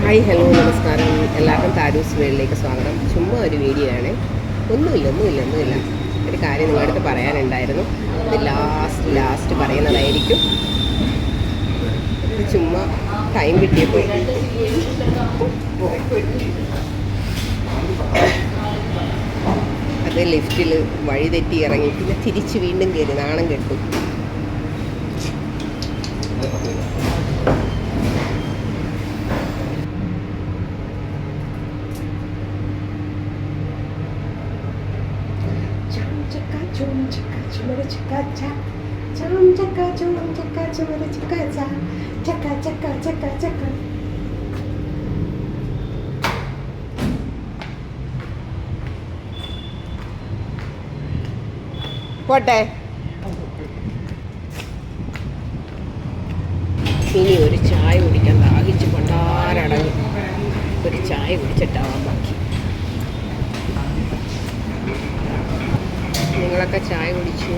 Hi hello നമസ്കാരം. എല്ലാവർക്കും താരൂസ് വേൾഡിലേക്ക് സ്വാഗതം. ചുമ്മാ ഒരു വീഡിയോ ആണ്. ഒന്നുമില്ല. ഒരു കാര്യം നിങ്ങളുടെ അടുത്ത് പറയാനുണ്ടായിരുന്നു. അത് ലാസ്റ്റ് പറയുന്നതായിരിക്കും. ചുമ്മാ ടൈം കിട്ടിയപ്പോൾ അത് ലിഫ്റ്റിൽ വഴി തെറ്റി ഇറങ്ങി, പിന്നെ തിരിച്ച് വീണ്ടും കയറി നാണം കെട്ടു. പോട്ടെ. ഇനി ഒരു ചായ കുടിക്കാൻ ദാഹിച്ച് കൊണ്ടാരടങ്ങി. ഒരു ചായ കുടിച്ചിട്ടാവാൻ ബാക്കി. നിങ്ങളൊക്കെ ചായ കുടിച്ചു?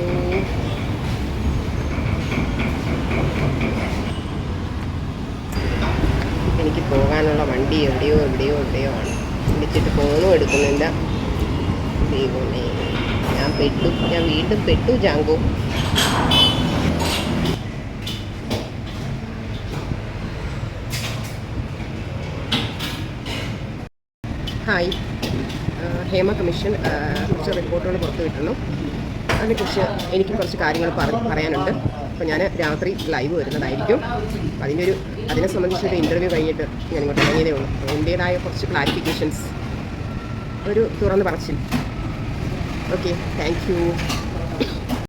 എനിക്ക് പോകാനുള്ള വണ്ടി എവിടെയോ ആണ്. വിളിച്ചിട്ട് ഫോണും എടുക്കുന്നില്ല. ദൈവമേ, ഞാൻ വീണ്ടും പെട്ടു ജാങ്കോ. ഹായ്. ഹേമ കമ്മീഷൻ കുറച്ച് റിപ്പോർട്ടുകൾ പുറത്തുവിട്ടിരുന്നു. അതിനെക്കുറിച്ച് എനിക്ക് കുറച്ച് കാര്യങ്ങൾ പറയാനുണ്ട്. അപ്പോൾ ഞാൻ രാത്രി ലൈവ് വരുന്നതായിരിക്കും. അതിനെ സംബന്ധിച്ചൊരു ഇൻ്റർവ്യൂ കഴിഞ്ഞിട്ട് ഞാൻ ഇങ്ങോട്ട് ഇറങ്ങിയതേ ഉള്ളൂ. അതിൻ്റേതായ കുറച്ച് ക്ലാരിഫിക്കേഷൻസ്, ഒരു തുറന്ന് പറച്ചിൽ. Okay, thank you.